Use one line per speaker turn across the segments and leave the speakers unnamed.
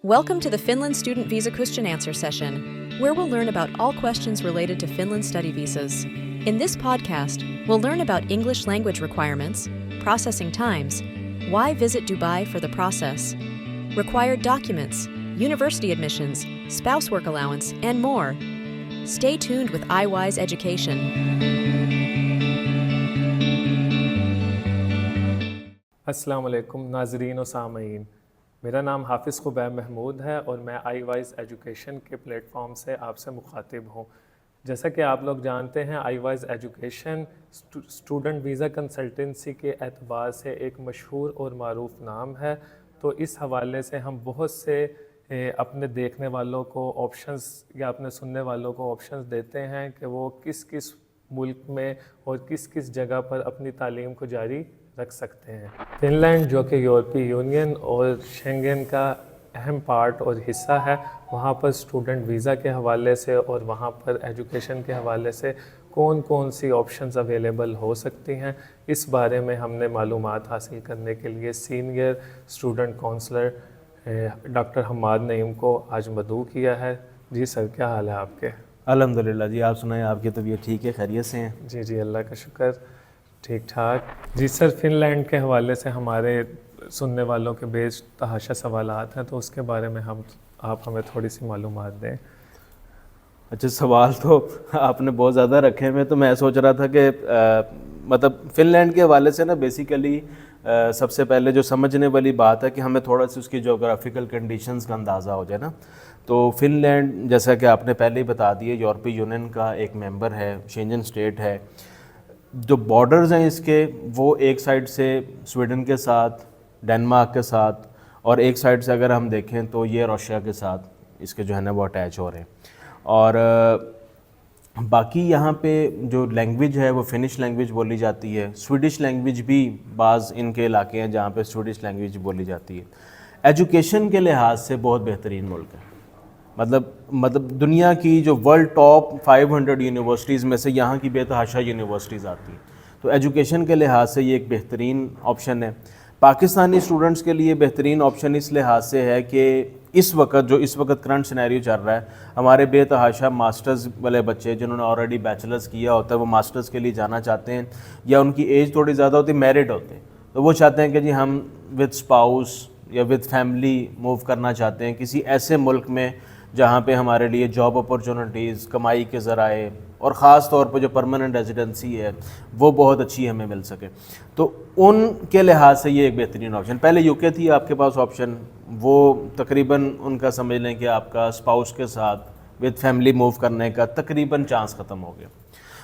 Welcome to the Finland Student Visa Question Answer session, where we'll learn about all questions related to Finland study visas. In this podcast, we'll learn about English language requirements, processing times, why visit Dubai for the process, required documents, university admissions, spouse work allowance, and more. Stay tuned with iWise Education.
السلام علیکم ناظرین و سامعین، میرا نام حافظ خبیب محمود ہے اور میں آئی وائز ایجوکیشن کے پلیٹ فارم سے آپ سے مخاطب ہوں۔ جیسا کہ آپ لوگ جانتے ہیں، I wise education student visa consultancy کے اعتبار سے ایک مشہور اور معروف نام ہے، تو اس حوالے سے ہم بہت سے اپنے دیکھنے والوں کو آپشنز یا اپنے سننے والوں کو آپشنز دیتے ہیں کہ وہ کس کس ملک میں اور کس کس جگہ پر اپنی تعلیم کو جاری رکھ سکتے ہیں۔ فن لینڈ جو کہ یورپی یونین اور شینگن کا اہم پارٹ اور حصہ ہے، وہاں پر اسٹوڈنٹ ویزا کے حوالے سے اور وہاں پر ایجوکیشن کے حوالے سے کون کون سی آپشنز اویلیبل ہو سکتی ہیں، اس بارے میں ہم نے معلومات حاصل کرنے کے لیے senior student counsellor doctor Hammad Naeem کو آج مدعو کیا ہے۔ جی سر، کیا حال ہے آپ کے؟
الحمدللہ جی، آپ سنائیں، آپ کی طبیعت ٹھیک ہے، خیریت سے ہیں؟
جی اللہ کا شکر، ٹھیک ٹھاک۔ جی سر، فن لینڈ کے حوالے سے ہمارے سننے والوں کے بے تحاشا سوالات ہیں، تو اس کے بارے میں آپ ہمیں تھوڑی سی معلومات دیں۔
اچھا، سوال تو آپ نے بہت زیادہ رکھے ہوئے، تو میں سوچ رہا تھا کہ مطلب فن لینڈ کے حوالے سے نا بیسیکلی سب سے پہلے جو سمجھنے والی بات ہے کہ ہمیں تھوڑا سی اس کی جغرافیکل کنڈیشنز کا اندازہ ہو جائے نا۔ تو فن لینڈ جیسا کہ آپ نے پہلے ہی بتا دیے، یورپی یونین کا ایک ممبر ہے، شینجن اسٹیٹ ہے۔ جو بارڈرز ہیں اس کے، وہ ایک سائڈ سے سویڈن کے ساتھ، ڈنمارک کے ساتھ، اور ایک سائڈ سے اگر ہم دیکھیں تو یہ روشیا کے ساتھ اس کے جو ہے نا وہ اٹیچ ہو رہے ہیں۔ اور باقی یہاں پہ جو لینگویج ہے وہ فنش لینگویج بولی جاتی ہے، سویڈش لینگویج بھی بعض ان کے علاقے ہیں جہاں پہ سویڈش لینگویج بولی جاتی ہے۔ ایجوکیشن کے لحاظ سے بہت بہترین ملک ہے، مطلب دنیا کی جو ورلڈ ٹاپ 500 یونیورسٹیز میں سے یہاں کی بے تحاشا یونیورسٹیز آتی ہیں، تو ایجوکیشن کے لحاظ سے یہ ایک بہترین آپشن ہے۔ پاکستانی اسٹوڈنٹس کے لیے بہترین آپشن اس لحاظ سے ہے کہ اس وقت کرنٹ سینیریو چل رہا ہے، ہمارے بے تحاشا ماسٹرز والے بچے جنہوں نے آلریڈی بیچلرز کیا ہوتا ہے، وہ ماسٹرز کے لیے جانا چاہتے ہیں، یا ان کی ایج تھوڑی زیادہ ہوتی ہے، میرڈ ہوتے ہیں، تو وہ چاہتے ہیں کہ جی ہم وتھ اسپاؤس یا وتھ فیملی موو کرنا چاہتے ہیں کسی ایسے ملک میں جہاں پہ ہمارے لیے جاب اپرچونٹیز، کمائی کے ذرائع، اور خاص طور پہ جو پرماننٹ ریزیڈنسی ہے وہ بہت اچھی ہمیں مل سکے۔ تو ان کے لحاظ سے یہ ایک بہترین آپشن۔ پہلے یو کے تھی آپ کے پاس آپشن، وہ تقریباً ان کا سمجھ لیں کہ آپ کا اسپاؤس کے ساتھ وتھ فیملی موو کرنے کا تقریباً چانس ختم ہو گیا۔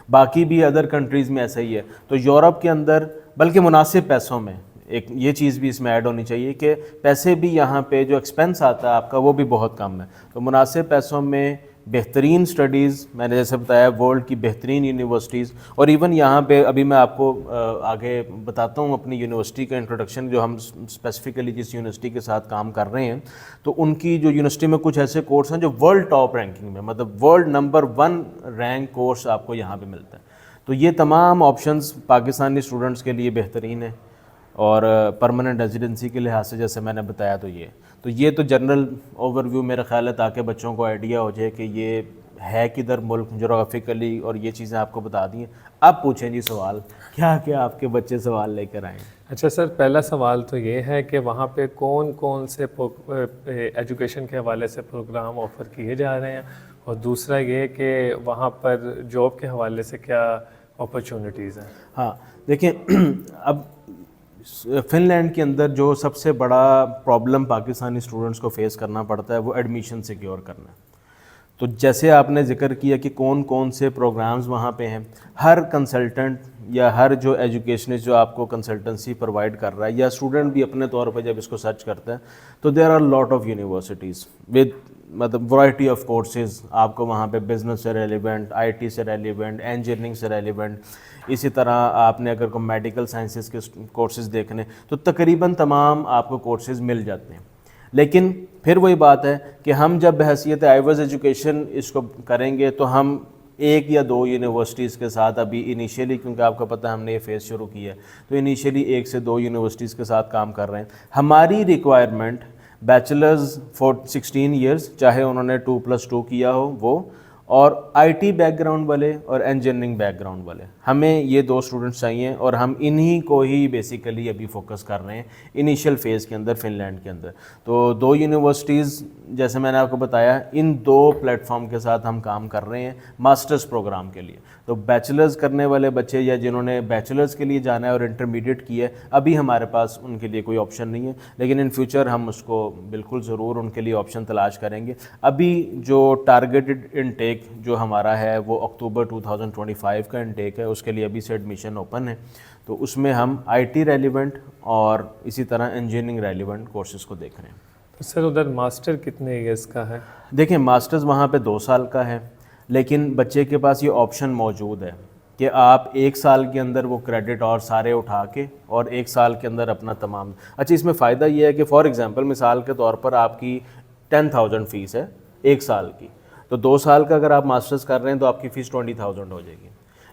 باقی بھی ادر کنٹریز میں ایسا ہی ہے۔ تو یورپ کے اندر بلکہ مناسب پیسوں میں، ایک یہ چیز بھی اس میں ایڈ ہونی چاہیے کہ پیسے بھی یہاں پہ جو ایکسپینس آتا ہے آپ کا وہ بھی بہت کم ہے، تو مناسب پیسوں میں بہترین سٹڈیز، میں نے جیسے بتایا ورلڈ کی بہترین یونیورسٹیز، اور ایون یہاں پہ ابھی میں آپ کو آگے بتاتا ہوں اپنی یونیورسٹی کا انٹروڈکشن، جو ہم اسپیسیفکلی جس یونیورسٹی کے ساتھ کام کر رہے ہیں، تو ان کی جو یونیورسٹی میں کچھ ایسے کورس ہیں جو ورلڈ ٹاپ رینکنگ میں، مطلب ورلڈ نمبر 1 رینک کورس آپ کو یہاں پہ ملتا ہے۔ تو یہ تمام آپشنز پاکستانی اسٹوڈنٹس کے لیے بہترین ہیں، اور پرماننٹ ریزیڈنسی کے لحاظ سے جیسے میں نے بتایا تو یہ تو جنرل اوور ویو میرا خیال ہے، تاکہ بچوں کو آئیڈیا ہو جائے کہ یہ ہے کدھر ملک جغرافیکلی، اور یہ چیزیں آپ کو بتا دی ہیں۔ اب پوچھیں جی سوال، کیا آپ کے بچے سوال لے کر آئیں؟
اچھا سر، پہلا سوال تو یہ ہے کہ وہاں پہ کون کون سے ایجوکیشن کے حوالے سے پروگرام آفر کیے جا رہے ہیں، اور دوسرا یہ کہ وہاں پر جاب کے حوالے سے کیا اپرچونٹیز ہیں؟
ہاں دیکھیں، اب فن لینڈ کے اندر جو سب سے بڑا پرابلم پاکستانی اسٹوڈنٹس کو فیس کرنا پڑتا ہے وہ ایڈمیشن سیکیور کرنا ہے۔ تو جیسے آپ نے ذکر کیا کہ کون کون سے پروگرامز وہاں پہ ہیں، ہر کنسلٹنٹ یا ہر جو ایجوکیشنسٹ جو آپ کو کنسلٹنسی پرووائڈ کر رہا ہے، یا اسٹوڈنٹ بھی اپنے طور پہ جب اس کو سرچ کرتا ہے، تو there are lot of universities with مطلب ورائٹی آف کورسز، آپ کو وہاں پہ بزنس سے ریلیونٹ، آئی ٹی سے ریلیونٹ، انجینئرنگ سے ریلیونٹ، اسی طرح آپ نے اگر کوئی میڈیکل سائنسز کے کورسز دیکھنے تو تقریباً تمام آپ کو کورسز مل جاتے ہیں۔ لیکن پھر وہی بات ہے کہ ہم جب بحیثیت آئی وائز ایجوکیشن اس کو کریں گے تو ہم ایک یا دو یونیورسٹیز کے ساتھ ابھی انیشیلی، کیونکہ آپ کو پتہ ہے ہم نے یہ فیز شروع کیا ہے، تو انیشیلی 1 سے 2 یونیورسٹیز کے ساتھ کام کر رہے ہیں۔ ہماری ریکوائرمنٹ بیچلرز فور 16 ایئرس، چاہے انہوں نے 2+2 کیا ہو وہ، اور آئی ٹی بیک گراؤنڈ والے اور انجینئرنگ بیک گراؤنڈ والے، ہمیں یہ 2 اسٹوڈنٹس چاہیے اور ہم انہی کو ہی بیسیکلی ابھی فوکس کر رہے ہیں انیشیل فیز کے اندر فن لینڈ کے اندر. تو 2 یونیورسٹیز جیسے میں نے آپ کو بتایا، ان 2 پلیٹ فارم کے ساتھ ہم کام کر رہے ہیں ماسٹرز پروگرام کے لیے. تو بیچلرز کرنے والے بچے یا جنہوں نے بیچلرز کے لیے جانا ہے اور انٹرمیڈیٹ کی ہے، ابھی ہمارے پاس ان کے لیے کوئی آپشن نہیں ہے، لیکن ان فیوچر ہم اس کو بالکل ضرور ان کے لیے آپشن تلاش کریں گے. ابھی جو ٹارگیٹڈ انٹیک جو ہمارا ہے وہ اکتوبر 2025 کا انٹیک ہے، اس کے لیے ابھی سے ایڈمیشن اوپن ہے. تو اس میں ہم آئی ٹی ریلیونٹ اور اسی طرح انجینئرنگ ریلیونٹ کورسز کو دیکھ رہے ہیں.
تو سر ادھر ماسٹر کتنے ایئرس کا ہے؟
دیکھیں ماسٹرز وہاں پہ 2 سال کا ہے، لیکن بچے کے پاس یہ آپشن موجود ہے کہ آپ 1 سال کے اندر وہ کریڈٹ اور سارے اٹھا کے اور 1 سال کے اندر اپنا تمام. اچھا اس میں فائدہ یہ ہے کہ فار ایگزامپل مثال کے طور پر آپ کی 10,000 فیس ہے 1 سال کی، تو 2 سال کا اگر آپ ماسٹرز کر رہے ہیں تو آپ کی فیس 20,000 ہو جائے گی.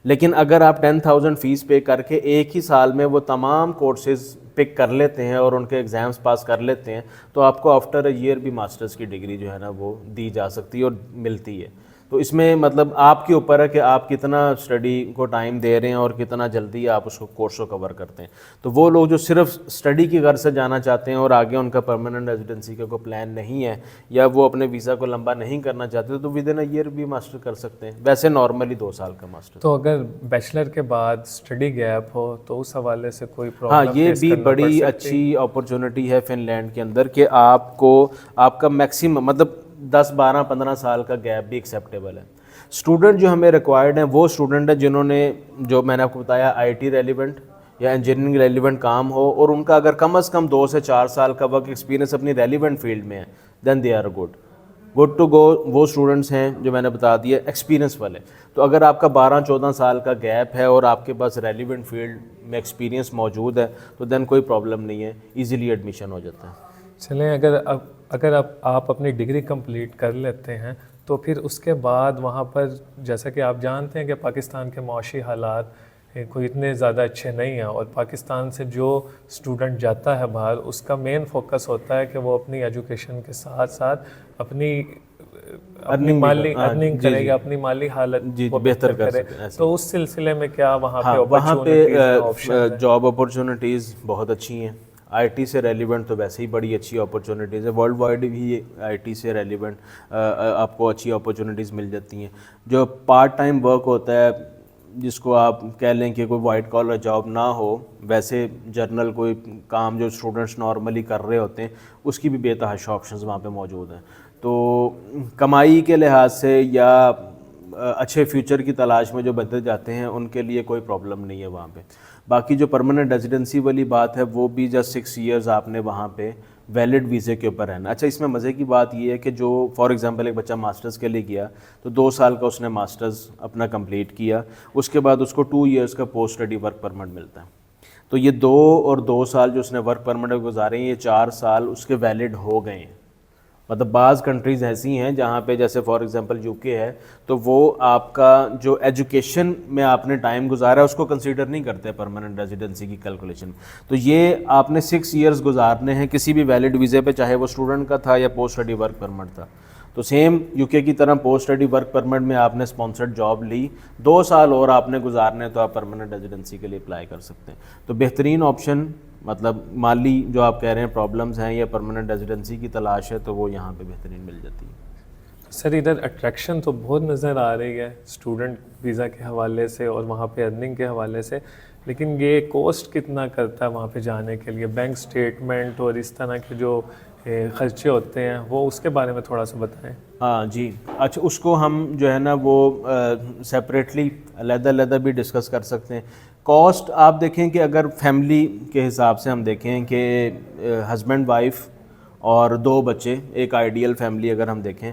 لیکن اگر آپ 10,000 فیس پے کر کے ایک ہی سال میں وہ تمام کورسز پک کر لیتے ہیں اور ان کے ایگزامس پاس کر لیتے ہیں تو آپ کو آفٹر اے ایئر بھی ماسٹرز کی ڈگری جو ہے نا وہ دی جا سکتی ہے اور ملتی ہے. تو اس میں مطلب آپ کے اوپر ہے کہ آپ کتنا اسٹڈی کو ٹائم دے رہے ہیں اور کتنا جلدی آپ اس کو کورس کو کور کرتے ہیں. تو وہ لوگ جو صرف اسٹڈی کی غرض سے جانا چاہتے ہیں اور آگے ان کا پرماننٹ ریزیڈنسی کا کوئی پلان نہیں ہے یا وہ اپنے ویزا کو لمبا نہیں کرنا چاہتے تو ود ان اے ایئر بھی ماسٹر کر سکتے ہیں. ویسے نارملی 2 سال کا ماسٹر.
تو اگر بیچلر کے بعد اسٹڈی گیپ ہو تو اس حوالے سے کوئی
ہاں
پرابلم؟
یہ بھی بڑی اچھی اپرچونٹی ہے فن لینڈ کے اندر کہ آپ کو آپ کا میکسیمم مطلب 10 12 15 سال کا گیپ بھی ایکسیپٹیبل ہے. اسٹوڈنٹ جو ہمیں ریکوائرڈ ہیں وہ اسٹوڈنٹ ہیں جنہوں نے جو میں نے آپ کو بتایا آئی ٹی ریلیونٹ یا انجینئرنگ ریلیونٹ کام ہو اور ان کا اگر کم از کم 2 سے 4 سال کا ورک ایکسپیرینس اپنی ریلیونٹ فیلڈ میں ہے، then they are good to go. وہ اسٹوڈنٹس ہیں جو میں نے بتا دیا ایکسپیرینس والے. تو اگر آپ کا 12-14 سال کا گیپ ہے اور آپ کے پاس ریلیونٹ فیلڈ میں ایکسپیرینس موجود ہے تو دین کوئی پرابلم نہیں ہے، ایزیلی ایڈمیشن ہو جاتا ہے.
چلیں اگر آپ اپنی ڈگری کمپلیٹ کر لیتے ہیں تو پھر اس کے بعد وہاں پر جیسا کہ آپ جانتے ہیں کہ پاکستان کے معاشی حالات کوئی اتنے زیادہ اچھے نہیں ہیں اور پاکستان سے جو اسٹوڈنٹ جاتا ہے باہر اس کا مین فوکس ہوتا ہے کہ وہ اپنی ایجوکیشن کے ساتھ ساتھ اپنی مالی ارننگ کرے گا، اپنی مالی حالت کو بہتر کرے. تو اس سلسلے میں کیا وہاں پہ
جاب اپرچونیٹیز بہت اچھی ہیں. آئی ٹی سے ریلیونٹ تو ویسے ہی بڑی اچھی اپرچونیٹیز ہیں، ورلڈ وائڈ بھی آئی ٹی سے ریلیونٹ آپ کو اچھی اپرچونیٹیز مل جاتی ہیں. جو پارٹ ٹائم ورک ہوتا ہے جس کو آپ کہہ لیں کہ کوئی وائٹ کالر جاب نہ ہو، ویسے جرنل کوئی کام جو اسٹوڈنٹس نارملی کر رہے ہوتے ہیں اس کی بھی بے تحاشا آپشنز وہاں پہ موجود ہیں. تو کمائی کے لحاظ سے یا اچھے فیوچر کی تلاش میں جو بندے جاتے ہیں ان کے لیے کوئی پرابلم نہیں ہے وہاں پہ. باقی جو پرماننٹ ریزیڈنسی والی بات ہے وہ بھی جسٹ 6 ایئرز آپ نے وہاں پہ ویلڈ ویزے کے اوپر رہنا. اچھا اس میں مزے کی بات یہ ہے کہ جو فار ایگزامپل ایک بچہ ماسٹرز کے لیے گیا تو 2 سال کا اس نے ماسٹرز اپنا کمپلیٹ کیا، اس کے بعد اس کو 2 ایئرز کا پوسٹ اسٹڈی ورک پرمٹ ملتا ہے. تو یہ 2 اور 2 سال جو اس نے ورک پرمٹ گزارے ہیں یہ 4 سال اس کے ویلڈ ہو گئے ہیں. مطلب بعض کنٹریز ایسی ہیں جہاں پہ جیسے فار ایگزامپل یو کے ہے تو وہ آپ کا جو ایجوکیشن میں آپ نے ٹائم گزارا ہے اس کو کنسیڈر نہیں کرتے پرماننٹ ریزیڈنسی کی کیلکولیشن. تو یہ آپ نے 6 ایئرز گزارنے ہیں کسی بھی ویلڈ ویزے پہ، چاہے وہ اسٹوڈنٹ کا تھا یا پوسٹ اسٹڈی ورک پرمٹ تھا. تو سیم یو کے کی طرح پوسٹ اسٹڈی ورک پرمٹ میں آپ نے اسپانسرڈ جاب لی، 2 سال اور آپ نے گزارنے تو آپ پرماننٹ ریزیڈنسی کے لیے اپلائی کر سکتے ہیں. تو بہترین آپشن مطلب مالی جو آپ کہہ رہے ہیں پرابلمز ہیں یا پرماننٹ ریزیڈنسی کی تلاش ہے تو وہ یہاں پہ بہترین مل جاتی ہے.
سر ادھر اٹریکشن تو بہت نظر آ رہی ہے اسٹوڈنٹ ویزا کے حوالے سے اور وہاں پہ ارننگ کے حوالے سے، لیکن یہ کوسٹ کتنا کرتا ہے وہاں پہ جانے کے لیے؟ بینک اسٹیٹمنٹ اور اس طرح کے جو خرچے ہوتے ہیں وہ اس کے بارے میں تھوڑا سا بتائیں.
ہاں جی اچھا اس کو ہم جو ہے نا وہ سیپریٹلی علیحدہ بھی ڈسکس کر سکتے ہیں. کاسٹ آپ دیکھیں کہ اگر فیملی کے حساب سے ہم دیکھیں کہ ہسبینڈ وائف اور 2 بچے ایک آئیڈیل فیملی اگر ہم دیکھیں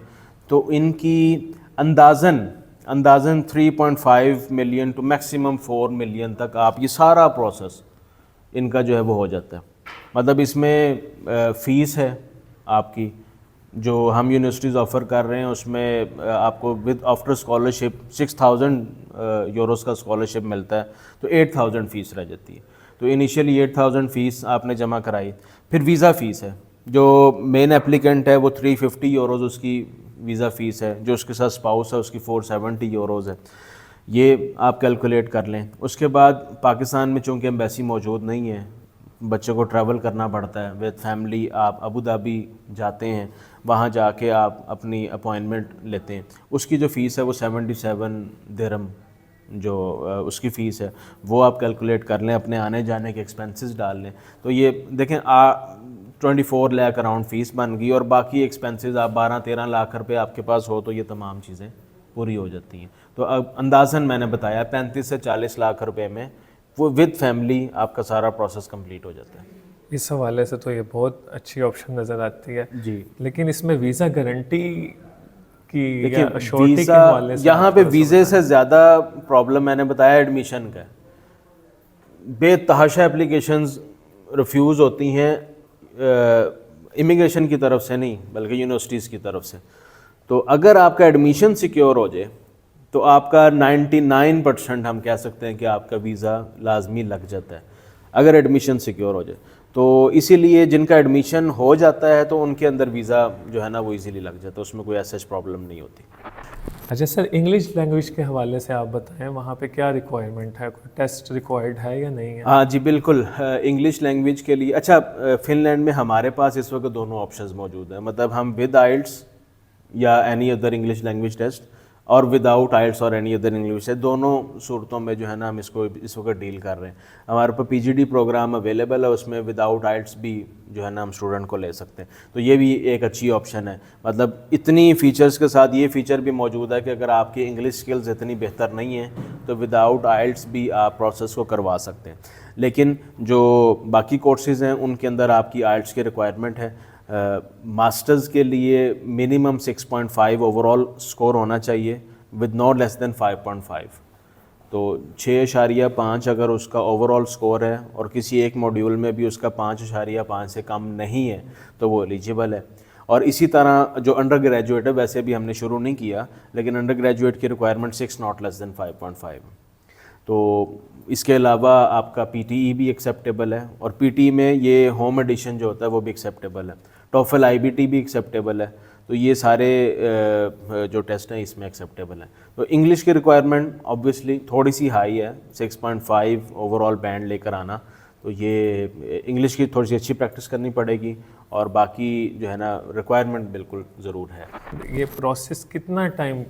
تو ان کی اندازاً 3.5 ملین ٹو میکسیمم 4 ملین تک آپ یہ سارا پروسیس ان کا جو ہے وہ ہو جاتا ہے. مطلب اس میں فیس ہے آپ کی جو ہم یونیورسٹیز آفر کر رہے ہیں اس میں آپ کو ود آفٹر اسکالرشپ 6,000 یوروز کا اسکالرشپ ملتا ہے تو 8,000 فیس رہ جاتی ہے. تو انیشیلی 8,000 فیس آپ نے جمع کرائی. پھر ویزا فیس ہے جو مین اپلیکنٹ ہے وہ 350 یوروز اس کی ویزا فیس ہے, جو اس کے ساتھ اسپاؤس ہے اس کی 470 یوروز ہے. یہ آپ کیلکولیٹ کر لیں. اس کے بعد پاکستان میں چونکہ ایمبیسی موجود نہیں ہے, بچے کو ٹریول کرنا پڑتا ہے ود فیملی. آپ ابو دھابی جاتے ہیں, وہاں جا کے آپ اپنی اپوائنٹمنٹ لیتے ہیں. اس کی جو فیس ہے وہ 77 درہم جو اس کی فیس ہے وہ آپ کیلکولیٹ کر لیں, اپنے آنے جانے کے ایکسپینسز ڈال لیں. تو یہ دیکھیں 24 لاکھ اراؤنڈ فیس بن گئی, اور باقی ایکسپینسز آپ 12-13 لاکھ روپے آپ کے پاس ہو تو یہ تمام چیزیں پوری ہو جاتی ہیں. تو اب اندازاً میں نے بتایا 35 سے 40 لاکھ روپے میں وہ ود فیملی آپ کا سارا پروسیس کمپلیٹ ہو جاتا ہے.
اس حوالے سے تو یہ بہت اچھی آپشن نظر آتی ہے.
جی,
لیکن اس میں ویزا گارنٹی کی
دیکھیں
یا شورٹی کے
ویزا,
حوالے سے
یہاں پہ ویزے سے زیادہ پرابلم میں نے بتایا ایڈمیشن کا. بے تحاشا اپلیکیشنز ریفیوز ہوتی ہیں, امیگریشن کی طرف سے نہیں بلکہ یونیورسٹیز کی طرف سے. تو اگر آپ کا ایڈمیشن سیکیور ہو جائے تو آپ کا 99% ہم کہہ سکتے ہیں کہ آپ کا ویزا لازمی لگ جاتا ہے اگر ایڈمیشن سیکیور ہو جائے. تو اسی لیے جن کا ایڈمیشن ہو جاتا ہے تو ان کے اندر ویزا جو ہے نا وہ ایزیلی لگ جاتا ہے, اس میں کوئی ایسا پرابلم نہیں ہوتی.
اچھا سر, انگلش لینگویج کے حوالے سے آپ بتائیں وہاں پہ کیا ریکوائرمنٹ ہے, کوئی ٹیسٹ ریکوائرڈ ہے یا نہیں ہے؟
ہاں جی بالکل, انگلش لینگویج کے لیے اچھا فن لینڈ میں ہمارے پاس اس وقت دونوں آپشنز موجود ہیں. مطلب ہم ود آئلٹس یا any other English language test اور ود آؤٹ آئلٹس اور اینی ادر انگلش ٹیسٹ, دونوں صورتوں میں جو ہے نا ہم اس کو اس وقت ڈیل کر رہے ہیں. ہمارے پاس پی جی ڈی پروگرام اویلیبل ہے, اس میں ود آؤٹ آئلٹس بھی جو ہے نا ہم اسٹوڈنٹ کو لے سکتے ہیں. تو یہ بھی ایک اچھی آپشن ہے. مطلب اتنی فیچرز کے ساتھ یہ فیچر بھی موجود ہے کہ اگر آپ کی انگلش اسکلز اتنی بہتر نہیں ہیں تو ود آؤٹ آئلٹس بھی آپ پروسیس کو کروا سکتے ہیں. لیکن جو باقی کورسز ہیں ان کے اندر آپ کی آئلٹس کی ریکوائرمنٹ ہے. ماسٹرز کے لیے منیمم 6.5 اوور آل اسکور ہونا چاہیے ود نو لیس دین 5.5. تو 6.5 اگر اس کا اوور آل اسکور ہے اور کسی ایک ماڈیول میں بھی اس کا 5.5 سے کم نہیں ہے تو وہ ایلیجیبل ہے. اور اسی طرح جو انڈر گریجویٹ ہے, ویسے بھی ہم نے شروع نہیں کیا لیکن انڈر گریجویٹ کی ریکوائرمنٹ 6 ناٹ لیس دین 5.5. تو اس کے علاوہ آپ کا پی ٹی ای بھی ایکسیپٹیبل ہے, اور پی ٹی ای میں یہ ہوم ایڈیشن جو ہوتا ہے وہ بھی ایکسیپٹیبل ہے. ٹوفل آئی بی ٹی بھی ایکسیپٹیبل ہے. تو یہ سارے جو ٹیسٹ ہیں اس میں ایکسیپٹیبل ہیں. تو انگلش کی ریکوائرمنٹ آبویسلی تھوڑی سی ہائی ہے, 6.5 اوور آل بینڈ لے کر آنا. تو یہ انگلش کی تھوڑی سی اچھی پریکٹس کرنی پڑے گی, اور باقی جو ہے نا ریکوائرمنٹ بالکل ضرور ہے.
یہ پروسیس کتنا ٹائم؟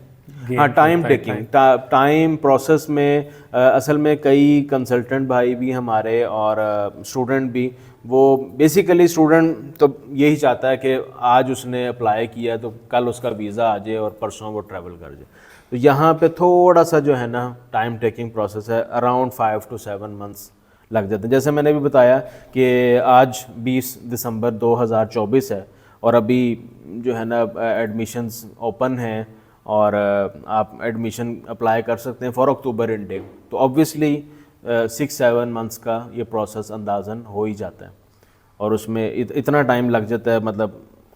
ہاں ٹائم ٹیکنگ, ٹائم پروسیس میں اصل میں کئی کنسلٹنٹ بھائی بھی ہمارے اور اسٹوڈنٹ بھی, وہ بیسیکلی اسٹوڈنٹ تو یہی چاہتا ہے کہ آج اس نے اپلائی کیا تو کل اس کا ویزا آ جائے اور پرسوں وہ ٹریول کر جائے. تو یہاں پہ تھوڑا سا جو ہے نا ٹائم ٹیکنگ پروسیس ہے, اراؤنڈ 5 to 7 months لگ جاتے ہیں. جیسے میں نے بھی بتایا کہ آج 20 دسمبر 2024 ہے اور ابھی جو ہے نا ایڈمیشنز اوپن ہیں اور آپ ایڈمیشن اپلائی کر سکتے ہیں فار اکتوبر انٹیک. تو آبویسلی 6-7 months کا یہ پروسیس اندازاً ہو ہی جاتا ہے, اور اس میں اتنا ٹائم لگ جاتا ہے مطلب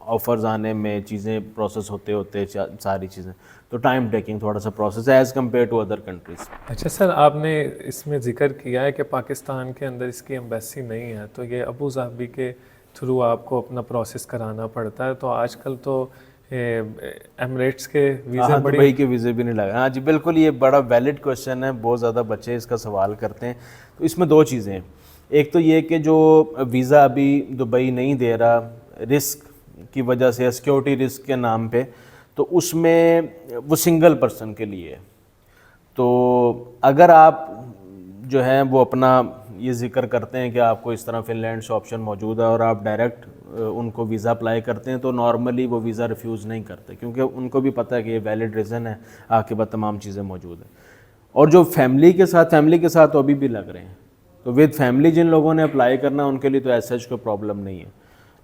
آفرز آنے میں, چیزیں پروسیس ہوتے ہوتے ساری چیزیں. تو ٹائم ٹیکنگ تھوڑا سا پروسیس ہے as compare to other countries.
اچھا سر, آپ نے اس میں ذکر کیا ہے کہ پاکستان کے اندر اس کی ایمبیسی نہیں ہے, تو یہ ابو ظہبی کے تھرو آپ کو اپنا پروسیس کرانا پڑتا ہے. تو آج کل تو ایمریٹس کے ویزے
دبئی کے ویزے بھی نہیں لگا. ہاں جی بالکل, یہ بڑا ویلڈ کوشچن ہے, بہت زیادہ بچے اس کا سوال کرتے ہیں. تو اس میں دو چیزیں ہیں. ایک تو یہ کہ جو ویزا ابھی دبئی نہیں دے رہا رسک کی وجہ سے, سیکیورٹی رسک کے نام پہ, تو اس میں وہ سنگل پرسن کے لیے ہے. تو اگر آپ جو ہیں وہ اپنا یہ ذکر کرتے ہیں کہ آپ کو اس طرح فن لینڈ سے آپشن موجود ہے اور آپ ڈائریکٹ ان کو ویزا اپلائی کرتے ہیں, تو نارملی وہ ویزا ریفیوز نہیں کرتے, کیونکہ ان کو بھی پتہ ہے کہ یہ ویلڈ ریزن ہے, آپ کے بعد تمام چیزیں موجود ہیں. اور جو فیملی کے ساتھ تو ابھی بھی لگ رہے ہیں, تو ود فیملی جن لوگوں نے اپلائی کرنا ان کے لیے تو ایسا کوئی پرابلم نہیں ہے.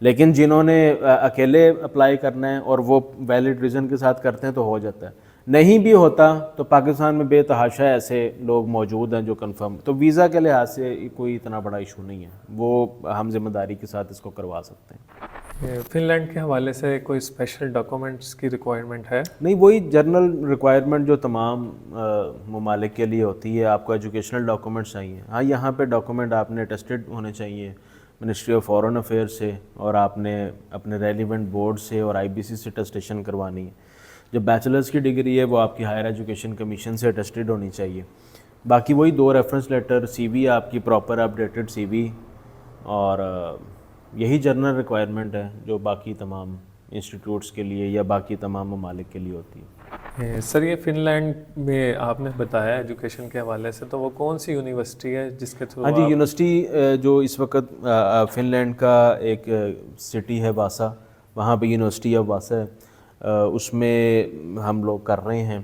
لیکن جنہوں نے اکیلے اپلائی کرنا ہے اور وہ ویلڈ ریزن کے ساتھ کرتے ہیں تو ہو جاتا ہے. نہیں بھی ہوتا تو پاکستان میں بے تحاشا ایسے لوگ موجود ہیں جو کنفرم, تو ویزا کے لحاظ سے کوئی اتنا بڑا ایشو نہیں ہے, وہ ہم ذمہ داری کے ساتھ اس کو کروا سکتے ہیں.
فن لینڈ کے حوالے سے کوئی اسپیشل ڈاکومنٹس کی ریکوائرمنٹ ہے؟
نہیں, وہی جنرل ریکوائرمنٹ جو تمام ممالک کے لیے ہوتی ہے. آپ کو ایجوکیشنل ڈاکومنٹس چاہیے. ہاں یہاں پہ ڈاکومنٹ آپ نے اٹیسٹڈ ہونے چاہیے, منسٹری آف فارن افیئر سے اور آپ نے اپنے ریلیونٹ بورڈ سے اور IBC سے اٹیسٹیشن کروانی ہے. جو بیچلرز کی ڈگری ہے وہ آپ کی ہائر ایجوکیشن کمیشن سے اٹیسٹڈ ہونی چاہیے. باقی وہی 2 ریفرنس لیٹر, CV آپ کی پراپر اپڈیٹڈ CV, اور یہی جنرل ریکوائرمنٹ ہے جو باقی تمام انسٹیٹیوٹس کے لیے یا باقی تمام ممالک کے لیے ہوتی ہے.
سر یہ فن لینڈ میں آپ نے بتایا ایجوکیشن کے حوالے سے, تو وہ کون سی یونیورسٹی ہے جس کے تھرو؟
ہاں جی, یونیورسٹی جو اس وقت فن لینڈ کا ایک سٹی ہے واسا, وہاں پہ یونیورسٹی آف واسا ہے. اس میں ہم لوگ کر رہے ہیں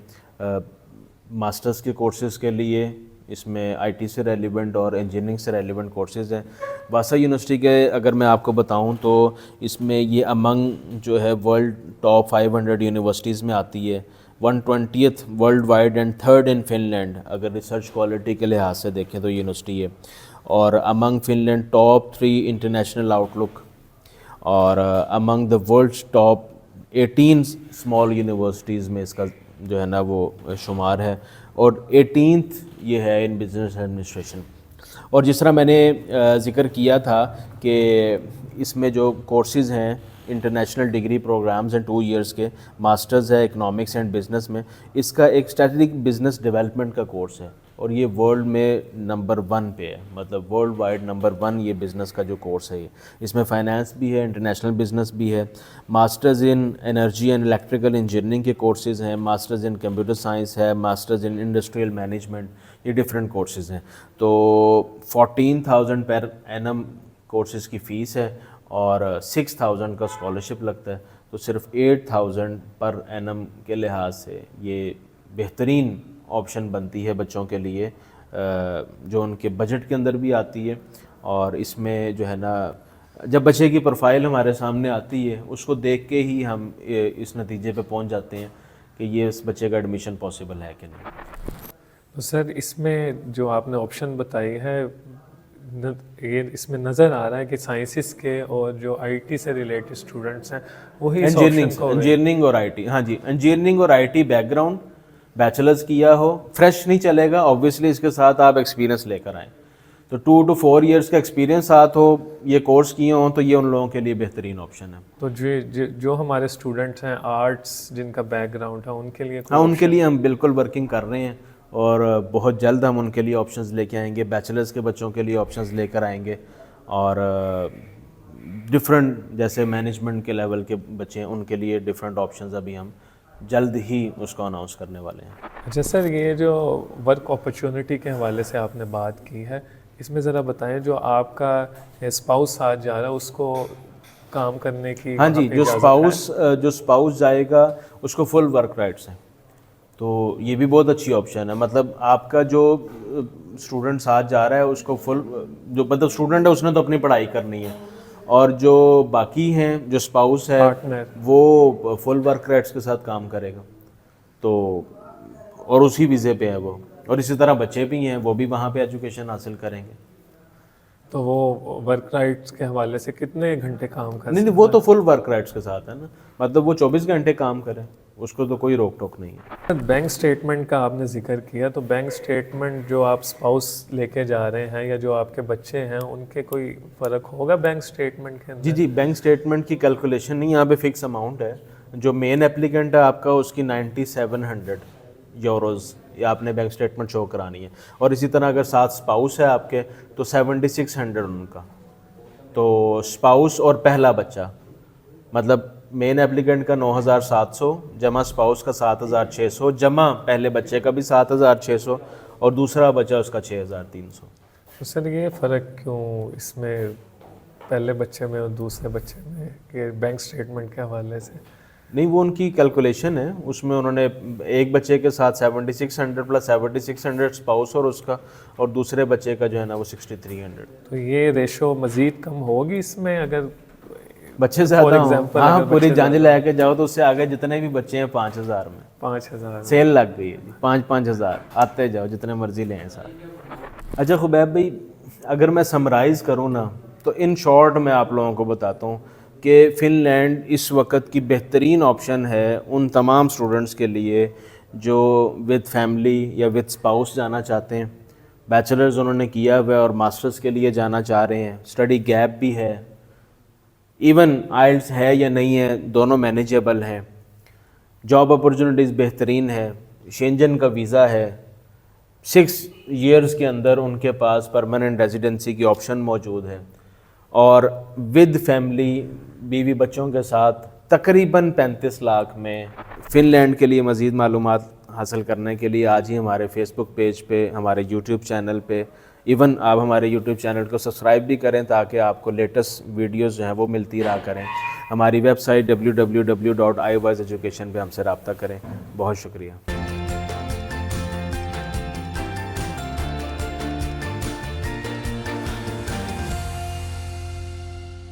ماسٹرز کے کورسز کے لیے. اس میں IT سے ریلیونٹ اور انجینئرنگ سے ریلیونٹ کورسز ہیں. واسا یونیورسٹی کے اگر میں آپ کو بتاؤں تو اس میں یہ امنگ جو ہے ورلڈ ٹاپ 500 یونیورسٹیز میں آتی ہے, 120th world wide and 3rd in Finland. اگر ریسرچ کوالٹی کے لحاظ سے دیکھیں تو یونیورسٹی ہے, اور among Finland top 3 international outlook, اور among the world top 18 small universities میں اس کا جو ہے نا وہ شمار ہے, اور 18th یہ ہے ان بزنس ایڈمنسٹریشن. اور جس طرح میں نے ذکر کیا تھا کہ اس میں جو کورسز ہیں انٹرنیشنل ڈگری پروگرامز ہیں 2 ایئرس کے, ماسٹرز ہے اکنامکس اینڈ بزنس میں. اس کا ایک اسٹریٹجک بزنس ڈیولپمنٹ کا کورس ہے, اور یہ ورلڈ میں نمبر 1 پہ ہے, مطلب ورلڈ وائڈ نمبر 1 یہ بزنس کا جو کورس ہے. اس میں فائنانس بھی ہے, انٹرنیشنل بزنس بھی ہے. Masters in energy and electrical engineering کے کورسز ہیں, ماسٹرز ان کمپیوٹر سائنس ہے, ماسٹرز ان انڈسٹریل مینجمنٹ, یہ ڈفرینٹ کورسز ہیں. تو 14,000 پر اینم کورسز کی فیس ہے, اور 6,000 کا اسکالرشپ لگتا ہے. تو صرف 8,000 پر اینم کے لحاظ سے یہ بہترین آپشن بنتی ہے بچوں کے لیے, جو ان کے بجٹ کے اندر بھی آتی ہے. اور اس میں جو ہے نا جب بچے کی پروفائل ہمارے سامنے آتی ہے اس کو دیکھ کے ہی ہم اس نتیجے پہ پہنچ جاتے ہیں کہ یہ اس بچے کا ایڈمیشن پاسبل ہے کہ نہیں.
تو سر اس میں جو آپ نے آپشن بتائی ہے, یہ اس میں نظر آ رہا ہے کہ سائنسز کے اور جو IT سے ریلیٹڈ اسٹوڈنٹس ہیں وہی
انجینئرنگ اور IT. ہاں جی, انجینئرنگ اور IT بیک گراؤنڈ بیچلرز کیا ہو, فریش نہیں چلے گا اوبویسلی, اس کے ساتھ آپ ایکسپیرینس لے کر آئیں. تو 2 to 4 ایئرس کا ایکسپیرینس ساتھ ہو, یہ کورس کیے ہوں, تو یہ ان لوگوں کے لیے بہترین آپشن ہے.
تو جو ہمارے اسٹوڈنٹس ہیں آرٹس جن کا بیک گراؤنڈ ہے ان کے لیے؟
ہاں, ان کے لیے ہم بالکل ورکنگ کر رہے ہیں, اور بہت جلد ہم ان کے لیے آپشنز لے کے آئیں گے. بیچلرز کے بچوں کے لیے آپشنز لے کر آئیں گے, اور ڈفرینٹ جیسے مینجمنٹ کے لیول کے بچے ہیں ان کے لیے ڈفرینٹ آپشنز ابھی ہم جلد ہی اس کو اناؤنس کرنے والے ہیں.
اچھا سر, یہ جو ورک اپرچونٹی کے حوالے سے آپ نے بات کی ہے, اس میں ذرا بتائیں جو آپ کا اسپاؤس ساتھ جا رہا ہے اس کو کام کرنے کی؟
ہاں جی, جو اسپاؤس جائے گا اس کو فل ورک رائٹس ہیں, تو یہ بھی بہت اچھی آپشن ہے. مطلب آپ کا جو اسٹوڈنٹ ساتھ جا رہا ہے اس کو فل, جو مطلب اسٹوڈنٹ ہے اس نے تو اپنی پڑھائی کرنی ہے, اور جو باقی ہیں جو اسپاؤس ہے وہ فل ورک رائٹس کے ساتھ کام کرے گا. تو اور اسی ویزے پہ ہے وہ, اور اسی طرح بچے بھی ہیں وہ بھی وہاں پہ ایجوکیشن حاصل کریں گے.
تو وہ ورک رائٹس کے حوالے سے کتنے گھنٹے کام کریں؟
نہیں, وہ تو فل ورک رائٹس کے ساتھ ہے نا, مطلب وہ 24 گھنٹے کام کریں, اس کو تو کوئی روک ٹوک نہیں ہے.
بینک اسٹیٹمنٹ کا آپ نے ذکر کیا, تو بینک اسٹیٹمنٹ جو آپ اسپاؤس لے کے جا رہے ہیں یا جو آپ کے بچے ہیں ان کے کوئی فرق ہوگا بینک اسٹیٹمنٹ کے اندر؟
جی, بینک اسٹیٹمنٹ کی کیلکولیشن نہیں, یہاں پہ فکس اماؤنٹ ہے. جو مین اپلیکنٹ ہے آپ کا اس کی 9700 یوروز یہ آپ نے بینک اسٹیٹمنٹ شو کرانی ہے, اور اسی طرح اگر ساتھ اسپاؤس ہے آپ کے تو 7600 ان کا. تو اسپاؤس اور پہلا بچہ, مطلب مین اپلیکنٹ کا 9700 جمع اسپاؤس کا 7600 جمع پہلے بچے کا بھی 7600 اور دوسرا بچہ اس کا 6300.
تو سر یہ فرق کیوں اس میں پہلے بچے میں اور دوسرے بچے میں کہ بینک اسٹیٹمنٹ کے حوالے سے؟
نہیں, وہ ان کی کیلکولیشن ہے, اس میں انہوں نے ایک بچے کے ساتھ 7600 پلس 7600 اسپاؤس اور اس کا, اور دوسرے بچے کا جو ہے نا وہ 6300.
تو یہ ریشو مزید کم ہوگی اس میں اگر
بچے زیادہ ہوں؟ ہاں, پوری جانچ لے کے جاؤ تو اس سے آگے جتنے بھی بچے ہیں 5000 میں
5000
سیل لگ گئی ہے جی, 5,000 آتے جاؤ جتنے مرضی لیں ساتھ. اچھا خبیب بھائی, اگر میں سمرائز کروں نا تو ان شارٹ میں آپ لوگوں کو بتاتا ہوں کہ فن لینڈ اس وقت کی بہترین آپشن ہے ان تمام اسٹوڈنٹس کے لیے جو ود فیملی یا ود اسپاؤس جانا چاہتے ہیں, بیچلرز انہوں نے کیا ہوا ہے اور ماسٹرز کے لیے جانا چاہ رہے ہیں, اسٹڈی گیپ بھی ہے, ایون آئلٹس ہے یا نہیں ہے, دونوں مینیجیبل ہیں, جاب اپرچونیٹیز بہترین ہے, شینجن کا ویزا ہے, 6 ایئرز کے اندر ان کے پاس پرماننٹ ریزیڈنسی کی آپشن موجود ہے, اور ود فیملی بیوی بچوں کے ساتھ تقریباً 35 لاکھ میں. فن لینڈ کے لیے مزید معلومات حاصل کرنے کے لیے آج ہی ہمارے فیس بک پیج پہ, ہمارے یوٹیوب چینل پہ, ایون آپ ہمارے یوٹیوب چینل کو سبسکرائب بھی کریں تاکہ آپ کو لیٹسٹ ویڈیوز جو ہیں وہ ملتی رہا کریں. ہماری ویب سائٹ www.iwiseeducation پہ ہم سے رابطہ کریں. بہت شکریہ.